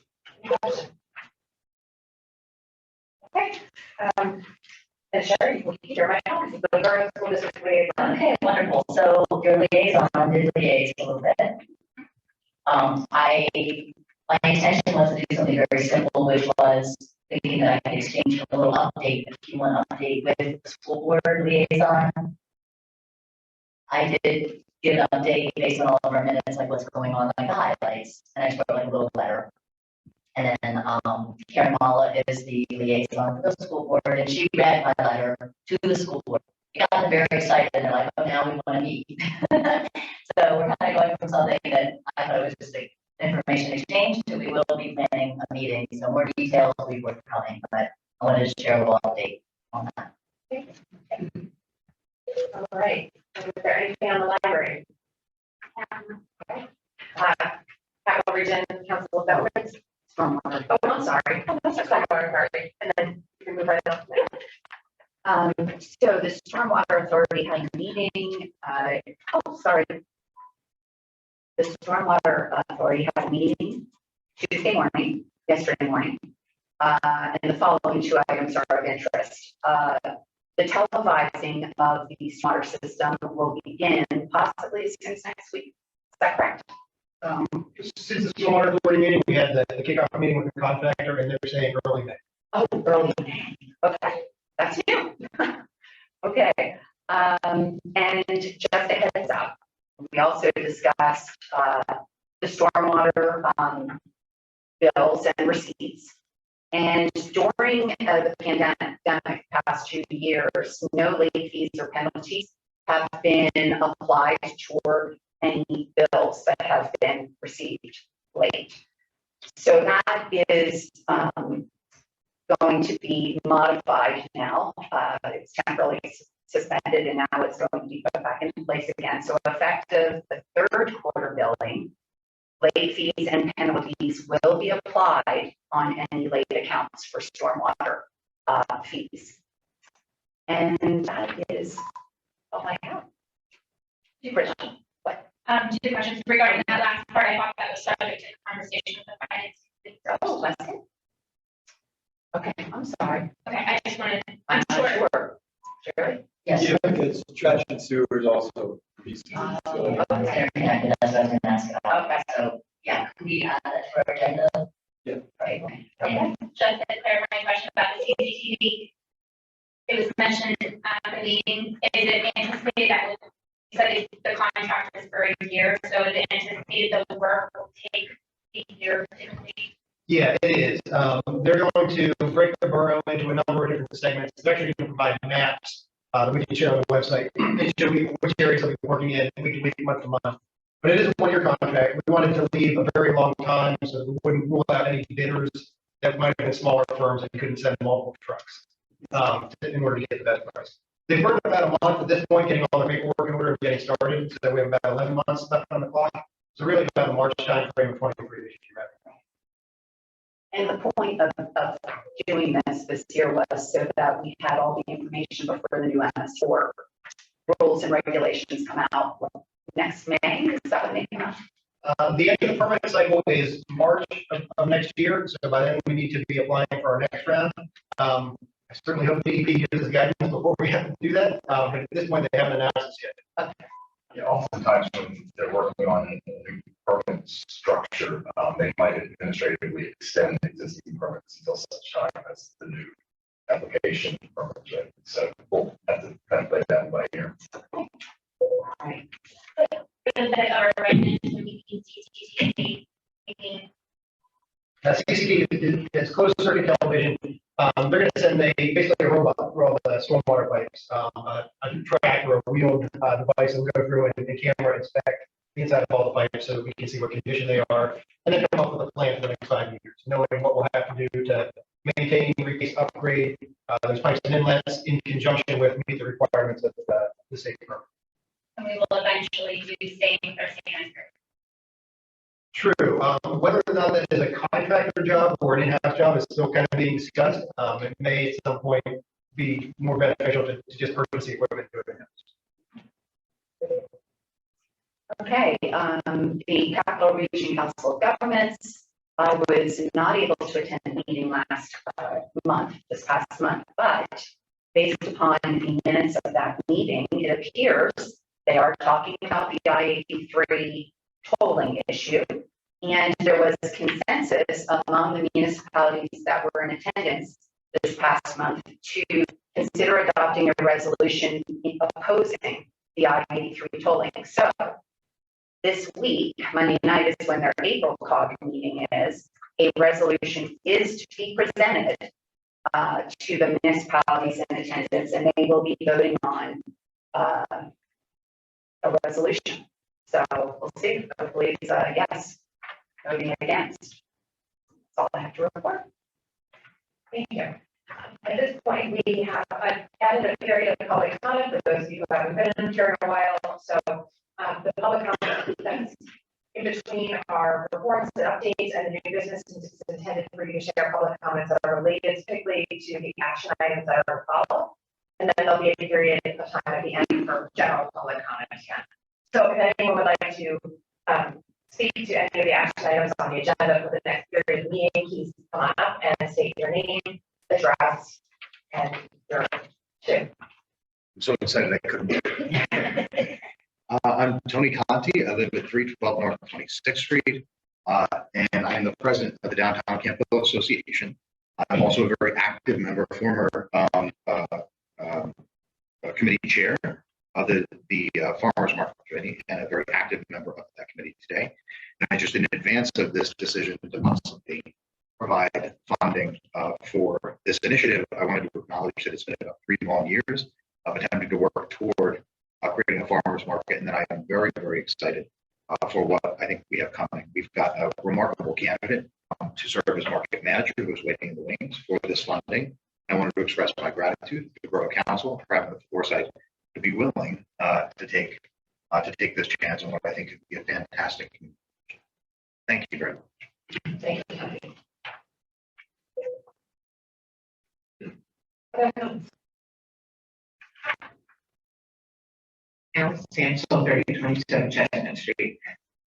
Okay. And Sherry, you're my counsel, the borough school district liaison. Okay, wonderful. So your liaison did liaise a little bit. My intention was to do something very simple, which was thinking that I could exchange a little update, if you want to update with the school board liaison. I did give an update based on all of our minutes, like what's going on, like the highlights, and I wrote like a little letter. And then Karen Mala is the liaison for the school board, and she read my letter to the school board. We got them very excited, and they're like, oh, now we want to meet. So we're kind of going from something that I thought it was just like information exchange to we will be planning a meeting. So more details will be forthcoming, but I wanted to share a little update on that. All right. Is there anything on the library? Okay. Capital Region Council of Governments. Stormwater. Oh, I'm sorry. Oh, that's just stormwater authority. And then you can move right on. So the Stormwater Authority had a meeting, The Stormwater Authority had a meeting yesterday morning. And the following two items are of interest. The televising of the smarter system will begin possibly as soon as next week. Is that correct? Since the stormwater authority meeting, we had the kickoff meeting with the contractor, and they were saying early May. Oh, early May. Okay, that's new. Okay, and just a heads up, we also discussed the stormwater bills and receipts. And during the pandemic past 2 years, no late fees or penalties have been applied toward any bills that have been received late. So that is going to be modified now. It's temporarily suspended and now it's going to be put back into place again. So effective the third quarter billing, late fees and penalties will be applied on any late accounts for stormwater fees. And that is all I have. Brittany, what? Two questions regarding that last part. I thought that was subject to conversation with the finance. Oh, Leslie? Okay, I'm sorry. Okay, I just wanted, I'm I'm not sure. sure. Jerry? Yes. Yeah, because trash and sewers also. Okay. They're connected, that's what I was gonna ask about. Okay. So, yeah, can we add that to our agenda? Yeah. Right. Okay. Just to clarify question about the CCTV. It was mentioned at the meeting, is it anticipated that, you said the contract is for a year, so is it anticipated the work will take a year to complete? Yeah, it is. They're going to break the borough into a number of different segments. They're actually going to provide maps that we can share on the website. They show you which areas they'll be working in week to week, month to month. But it is a one-year contract. We wanted to leave a very long time so we wouldn't rule out any bidders that might have been smaller firms and couldn't send multiple trucks in order to get the best price. They've worked about a month at this point, getting all the paperwork in order of getting started. So we have about 11 months left on the clock. So really about the March timeframe of 23 this year. And the point of doing this year was so that we had all the information before the new MS4 rules and regulations come out next May. Is that what they come out? The end of the permit cycle is March of next year, so by then we need to be applying for our next round. I certainly hope the EP gives us guidance before we have to do that, but at this point, they haven't announced us yet. Yeah, oftentimes when they're working on a new permit structure, they might administratively extend existing permits until such time as the new application permits. Right? So we'll have to kind of play that by ear. Right. Because they are right now, we can CCTV, making CCD is closed circuit television. They're going to send basically a robot for all the stormwater pipes, a tractor or a wheeled device that will go through and the camera inspect the inside of all the pipes so we can see what condition they are, and then come up with a plan for the next 5 years, knowing what we'll have to do to maintain, replace, upgrade those pipes and inlets in conjunction with meet the requirements of the state permit. and we will eventually do same for standard. True. Whether or not that is a contractor job or an in-house job is still kind of being discussed. It may at some point be more beneficial to just purchase the equipment and do it in-house. Okay, the Capital Region Council of Governments, I was not able to attend the meeting this past month, but based upon the minutes of that meeting, it appears they are talking about the I-83 tolling issue. And there was consensus among the municipalities that were in attendance this past month to consider adopting a resolution opposing the I-83 tolling. So this week, Monday night is when their April COG meeting is, a resolution is to be presented to the municipalities in attendance, and they will be voting on a resolution. So we'll see. Hopefully it's a yes, voting against. That's all I have to report. Thank you. At this point, we have added a period of public comment for those of you who haven't been in here in a while. So the public comment that's in between our reports and updates and the new business is intended for you to share public comments that are related specifically to the action items that are followed. And then there'll be a period of time at the end for general public comment. So if anyone would like to speak to any of the action items on the agenda for the next period of the meeting, please come up and state your name, address, and your too. I'm so excited I couldn't. I'm Tony Conti. I live at 312 North 26th Street, and I'm the president of the Downtown Campbell Association. I'm also a very active member, former committee chair of the Farmers Market Committee, and a very active member of that committee today. And just in advance of this decision to possibly provide funding for this initiative, I wanted to acknowledge that it's been about 3 long years of attempting to work toward creating a farmer's market, and then I am very, very excited for what I think we have coming. We've got a remarkable candidate to serve as market manager who's waiting in the wings for this funding. I wanted to express my gratitude to the Borough Council for having the foresight to be willing to take this chance on what I think could be a fantastic community. Thank you very much. Thank you. Alice Sansel, 3027 Chestnut Street.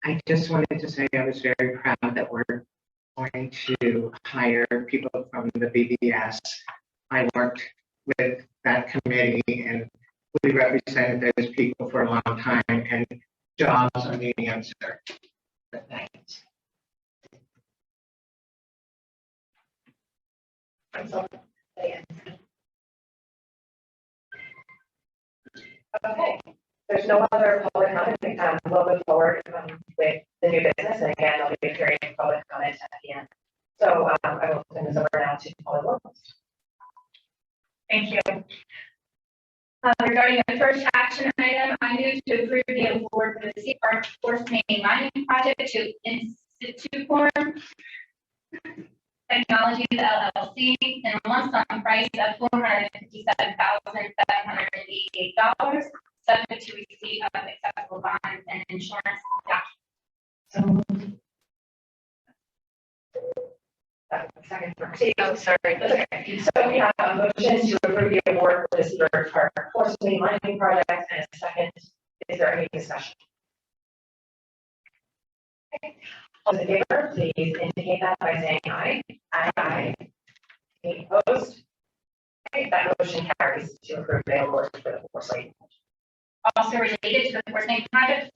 I just wanted to say I was very proud that we're going to hire people from the BBS. I worked with that committee and we represented those people for a long time, and jobs are the answer. But thanks. Okay, there's no other public comment. We'll move forward with the new business, and again, there'll be a period of public comment at the end. So I will turn this over now to Paula Williams. Thank you. Regarding the first action item, I move to approve the award for the Seaport Force Main Mining Project to Instituform Technologies LLC in a lump sum price of $457,788, subject to receipt of acceptable bonds and insurance documents. Second, oh, sorry. Okay. So we have a motion to approve the award for the Seabird Park Force Main Mining Project, and a second. Is there any discussion? Okay. All in favor, please indicate that by saying aye. Aye. Any opposed? Okay, that motion carries to approve the award for the Force Main. Also related to the Force Main Project,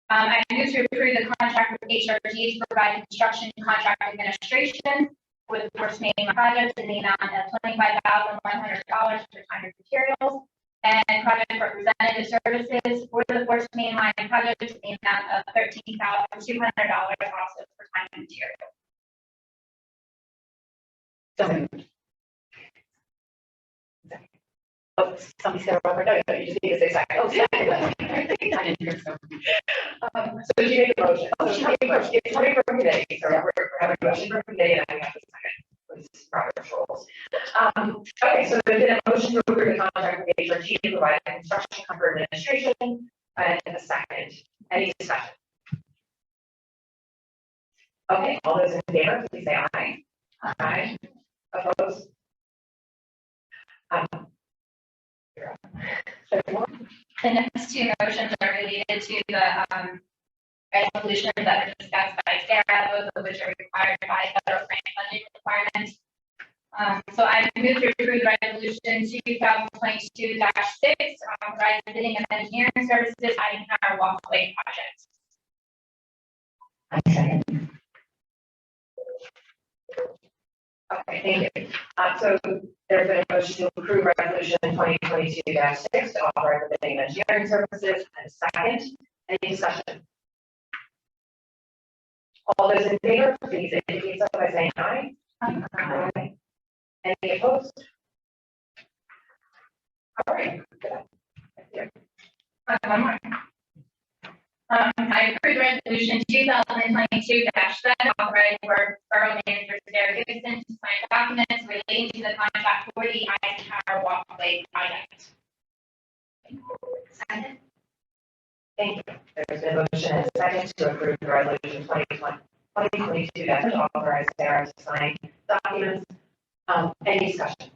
I move to approve the contract with HRG to provide construction contract administration with the Force Main Project in the amount of $25,100 for time and materials, and project representative services for the Force Main Line Project in the amount of $13,200 also for time and materials. So oh, somebody said Robert, no, you just need to say second. Oh, second. I didn't hear so. So she made a motion. Oh, she made a motion. It's coming from committee, so we're having a motion from committee, and I have a second. Please, Robert's rules. Okay, so there's been a motion to approve the contract with HRG to provide construction comfort administration, and a second. Any discussion? Okay, all those in favor, please say aye. Aye. Opposed? The next two motions are related to the resolutions that were discussed by Sarah, both of which are required by federal grant funding requirements. So I move to approve resolution 2022-6, authorize bidding of engineering services at our walkway project. I second. Okay, thank you. So there's been a motion to approve resolution 2022-6 to authorize the bidding of engineering services, and a second. Any discussion? All those in favor, please indicate so by saying aye. Aye. Any opposed? All right. One more. I approve resolution 2022-7, authorizing for borough manager Sarah Gibson to sign documents relating to the contract for the Eisenhower Walkway project. Second. Thank you. There's been a motion and a second to approve the resolution 2022 to authorize Sarah to sign documents. Any discussion?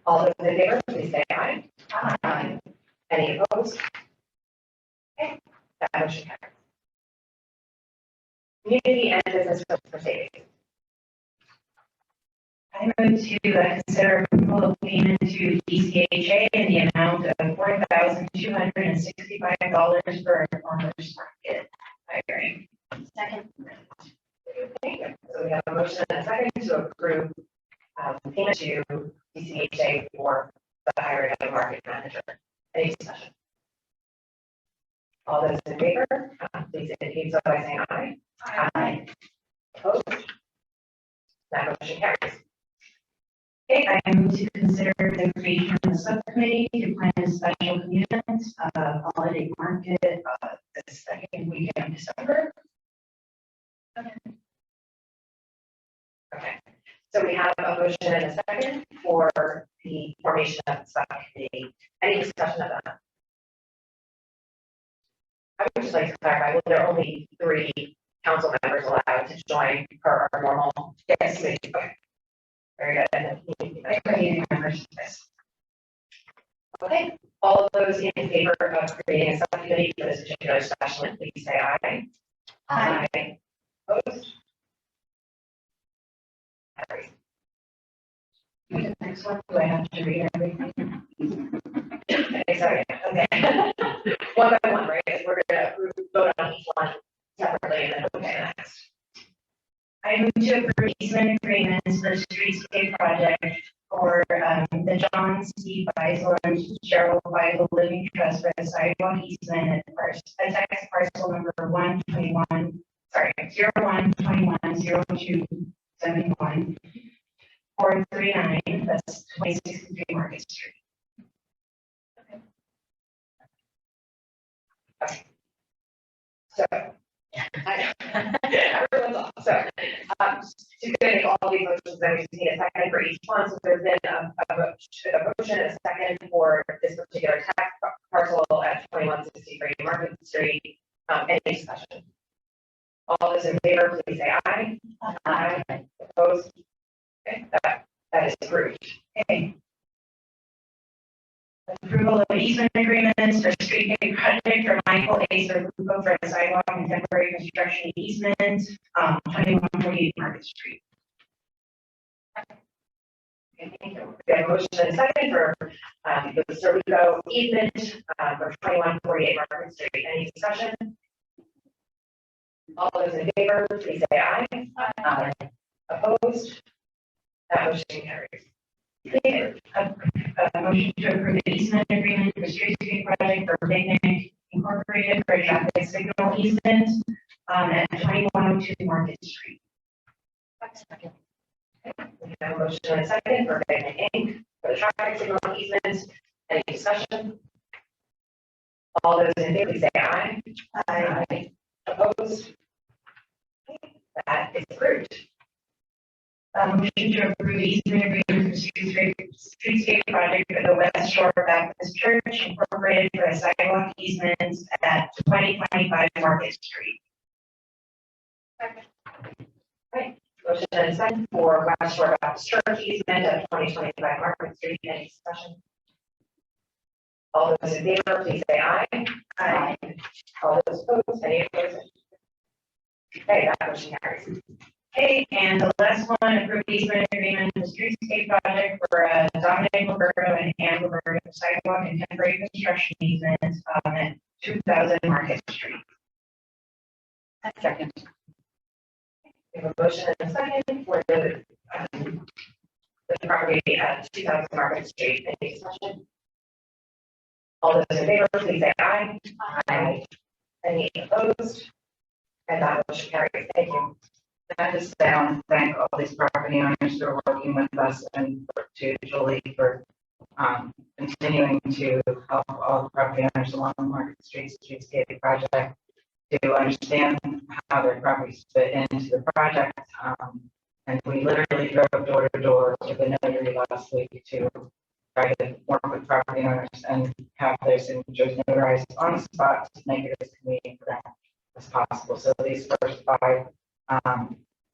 All those in favor, please say aye. Aye. Any opposed? Okay, that motion carries. Community and business proceedings. I move to consider approval of payment to DCHA in the amount of $4,265 for a farmer's market hiring. Second. Thank you. So we have a motion and a second to approve payment to DCHA for the hiring of a market manager. Any discussion? All those in favor, please indicate so by saying aye. Aye. Opposed? That motion carries. Okay, I move to consider the creation of a subcommittee to plan a special event, holiday market, the second weekend of December. Okay, so we have a motion and a second for the formation of the subcommittee. Any discussion of that? I would just like to clarify, will there only 3 council members allowed to join per our normal? Yes. Okay. Very good. And then community members. Yes. Okay, all of those in favor of creating a subcommittee for this particular special, please say aye. Aye. Opposed? Carries. The next one, do I have to read everything? Sorry, okay. One by one, right? We're gonna vote on each one separately and then move to the next. I move to approve easement agreements for streetscape project for the John C. Beisel and Cheryl Beisel Living Trust for the sidewalk easement at tax parcel number 121, sorry, 01210271 439, that's 2063 Market Street. So. Everyone's off. So, to get all these motions, then we just need a second for each one. So there's been a motion and a second for this particular tax parcel at 2163 Market Street. Any discussion? All those in favor, please say aye. Aye. Opposed? Okay, that is approved. Okay. Approval of easement agreements for streetscape project for Michael A. Serbuco for a sidewalk and temporary construction easement, 2148 Market Street. Okay, thank you. We have a motion and a second for the Serbuco easement for 2148 Market Street. Any discussion? All those in favor, please say aye. Aye. Opposed? That motion carries. Okay, a motion to approve the easement agreement for streetscape project for Picnic Incorporated for a traffic signal easement at 2102 Market Street. We have a motion and a second for Picnic Inc. for the traffic signal easement. Any discussion? All those in favor, please say aye. Aye. Opposed? Okay, that is approved. Motion to approve the easement agreement for streetscape project for the West Shore Baptist Church Incorporated for a sidewalk easement at 2025 Market Street. Right. Motion and a second for West Shore Baptist Church easement at 2025 Market Street. Any discussion? All those in favor, please say aye. Aye. All those opposed, any opposed? Okay, that motion carries. Okay, and the last one, approve easement agreement for streetscape project for Dominic Roberto and Ann Roberto sidewalk and temporary construction easement at 2000 Market Street. Second. We have a motion and a second for the property at 2000 Market Street. Any discussion? All those in favor, please say aye. Aye. Any opposed? And that motion carries. Thank you. I just want to thank all these property owners who are working with us and to Julie for continuing to help all the property owners along the Market Street streetscape project to understand how their properties fit into the project. And we literally drove door to door with a notary last week to try to work with property owners and have their signatures notarized on the spot to make it as convenient for them as possible. So these first 5,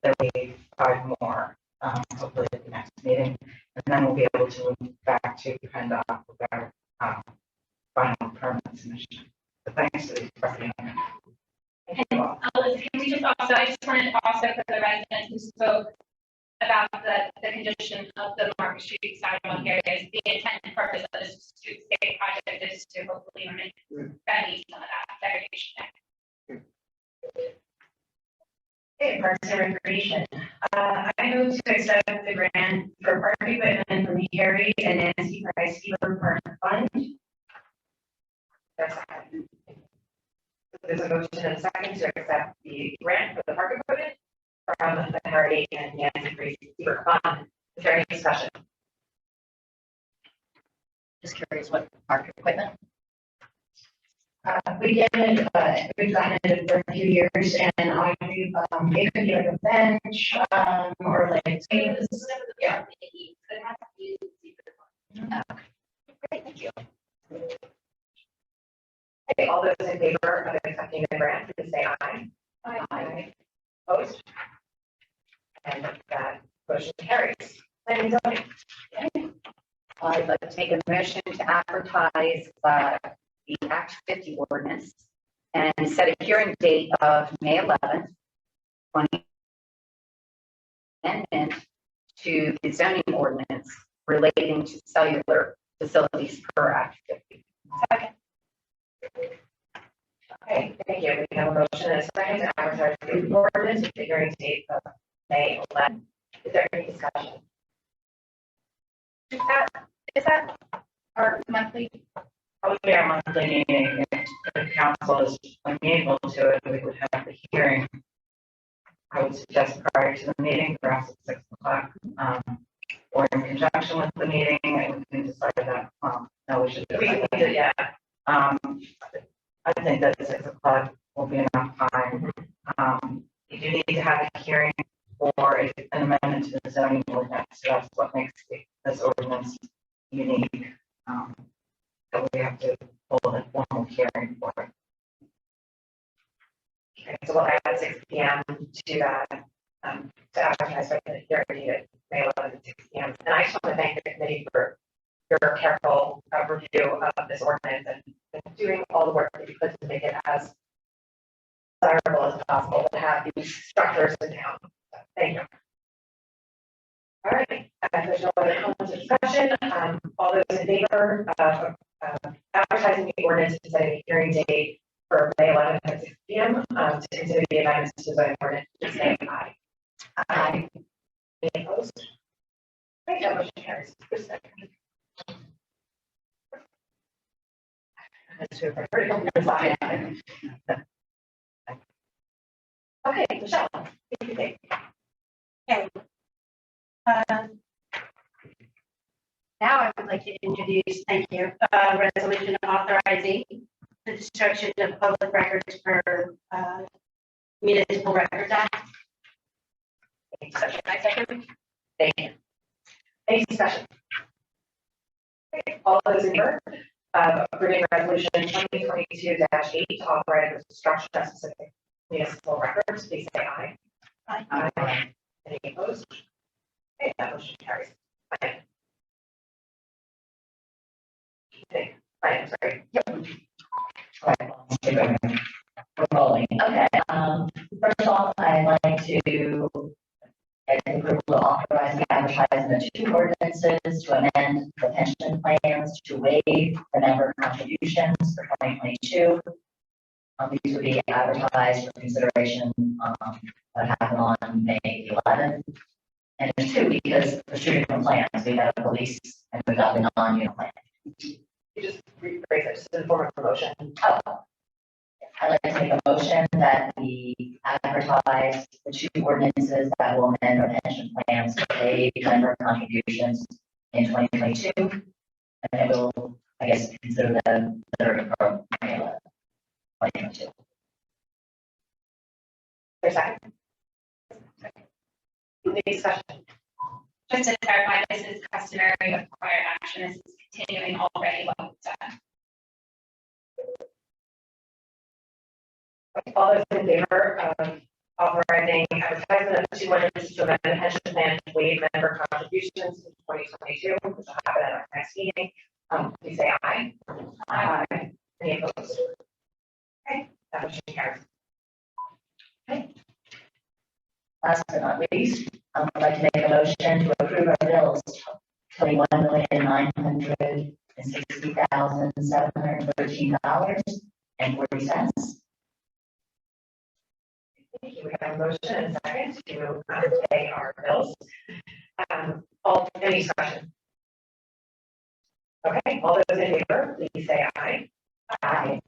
there'll be 5 more, hopefully at the next meeting, and then we'll be able to move back to PennDOT with our final permit submission. So thanks to the property owner. And Alyssa, can we just also, I just wanted to also for the residents who spoke about the condition of the Market Street sidewalk areas, the intent and purpose of this streetscape project is to hopefully remedy some of that degradation. Okay, Parks and Recreation. I move to accept the grant for park equipment from Harry and Nancy Price Keeper Park Fund. There's a motion and a second to accept the grant for the park equipment from the Harry and Nancy Price Keeper Fund. Is there any discussion? Just curious what park equipment? We get it, we've gotten it for a few years and it could be like a bench, or like. Yeah. Great, thank you. Okay, all those in favor of accepting the grant, please say aye. Aye. Opposed? And that motion carries. Planning and zoning. Okay. I'd like to make a motion to advertise the Act 50 ordinance and set a hearing date of May 11th, 20. Amendment to the zoning ordinance relating to cellular facilities per Act 50. Second. Okay, thank you. We have a motion and a second to advertise the ordinance with the hearing date of May 11th. Is there any discussion? Is that our monthly? Oh, yeah, monthly meeting, if the council is unable to it, we would have the hearing. I would suggest prior to the meeting, perhaps at 6 o'clock, or in conjunction with the meeting, and we can decide that, no, we should. We can do it, yeah. I think that 6 o'clock will be enough time. You do need to have a hearing for an amendment to the zoning ordinance, so that's what makes this ordinance unique. So we have to hold a formal hearing for it. Okay, so we'll add 6 p.m. to that, to advertise for the hearing date at May 11th at 6 p.m. And I just want to thank the committee for your careful review of this ordinance and doing all the work that you put to make it as desirable as possible to have these structures in town. So, thank you. All right, there's no other comments or discussion. All those in favor of advertising the ordinance to set a hearing date for May 11th at 6 p.m. To consider the amendments to the zoning ordinance, please say aye. Aye. Any opposed? Great, that motion carries. Okay, Michelle. What do you think? Okay. Now I would like to introduce, thank you, resolution authorizing the destruction of public records per municipal records act. Any discussion? I second. Thank you. Any discussion? Okay, all those in favor of approving resolution 2022-8 to authorize the destruction of specific municipal records, please say aye. Aye. Aye. Any opposed? Okay, that motion carries. Fine. Okay, fine, sorry. Yep. We're rolling. Okay, first off, I'd like to get approval to authorize the advertisement of 2 ordinances to amend the pension plans to waive the member contributions for 2022. These would be advertised for consideration, that happened on May 11th. And there's 2 because there's 2 different plans. We got a police and we got the non-union plan. You just rephrase it, just in form of promotion. Oh, I'd like to make a motion that we advertise the 2 ordinances that will amend our pension plans to pay member contributions in 2022. And it will, I guess, consider the 3rd of May 11th, 2022. For a second. Any discussion? Just to clarify, this is customary required action. This is continuing already what we've done. All those in favor of authorizing advertisement of 2 ordinances to amend the pension plan to waive member contributions in 2022, which will happen at our next meeting, please say aye. Aye. Any opposed? Okay, that motion carries. Last but not least, I'd like to make a motion to approve our bills, $21,960,713.40. Thank you. We have a motion and a second to pay our bills. Any discussion? Okay, all those in favor, please say aye. Aye.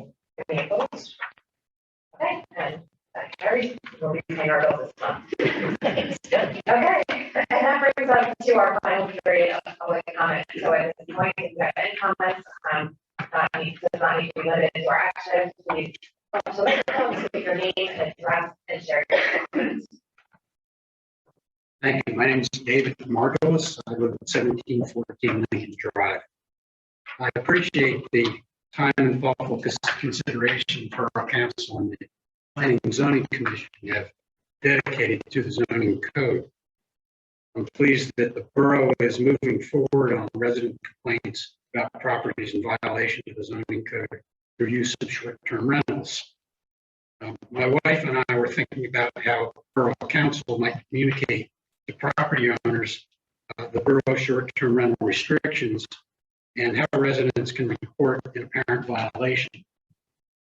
Any opposed? Okay, and that carries. We'll be paying our bills this month. Okay, and that brings us to our final period of public comment. So at this point, if you have any comments does not need to be limited to our actions. Please, so speak your name and address and share your comments. Thank you. My name is David Margolis. I live at 1714 Lincoln Drive. I appreciate the time and thoughtful consideration for our council and the Planning and Zoning Commission have dedicated to the zoning code. I'm pleased that the borough is moving forward on resident complaints about properties in violation of the zoning code through use of short-term rentals. My wife and I were thinking about how borough council might communicate to property owners the borough short-term rental restrictions and how residents can report an apparent violation.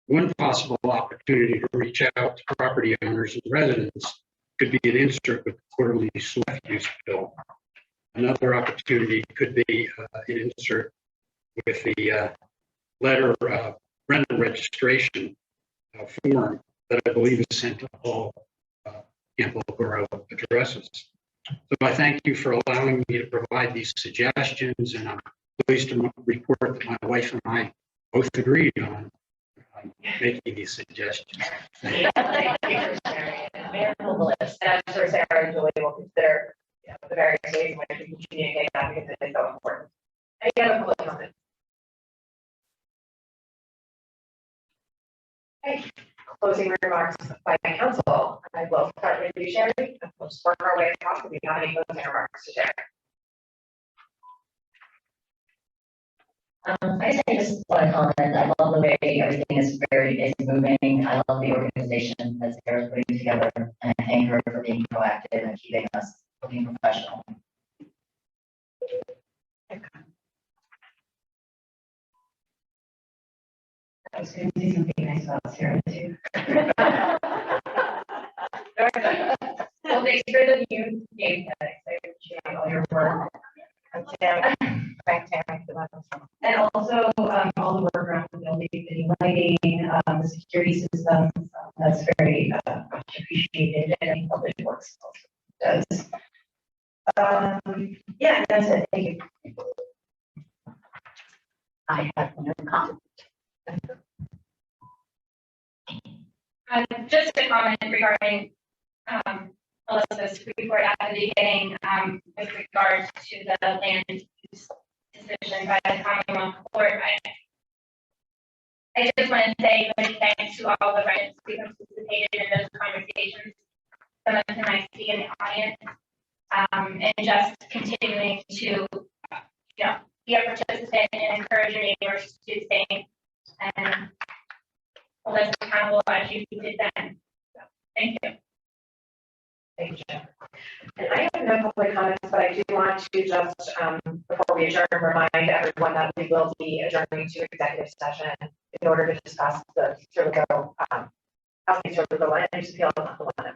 One possible opportunity to reach out to property owners and residents could be an insert with the quarterly select use bill. Another opportunity could be an insert with the letter rental registration form that I believe is sent to all Campbell Borough addresses. So I thank you for allowing me to provide these suggestions, and I'm pleased to report that my wife and I both agreed on making these suggestions. Thank you. Thank you for sharing. And I'm sure Sarah and Julie will consider the various ways in which we can communicate that because it is so important. Any other public comments? Okay, closing remarks by council. I will start with you, Sherry, and we'll just work our way across. If you have any closing remarks to share. I guess I just want to comment. I love the way everything is moving. I love the organization that Sarah's putting together, and I thank her for being proactive and keeping us looking professional. I was going to say something nice about Sarah too. Well, thanks for the new game. I appreciate all your work. And also, all the work around the building, the lighting, the security system, that's very much appreciated, and I think Public Works also does. Yeah, that's it. Thank you. I have no comment. Just a comment regarding Elizabeth's report at the beginning with regards to the land use decision by the Commonwealth Court. I just want to say many thanks to all the residents who participated in those conversations. Some of them I see in the audience, and just continuing to be a participant and encourage your neighbors to do the same and hold us accountable as you did then. So, thank you. thank you. And I have no public comments, but I do want to just, before we adjourn, remind everyone that we will be adjourning to executive session in order to discuss the Turbo, housing Turbo land use appeal, not the one that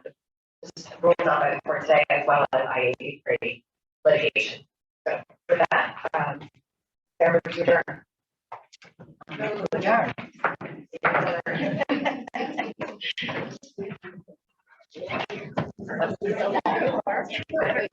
was ruled on for today, as well as IAB litigation. So for that, Sarah, to adjourn.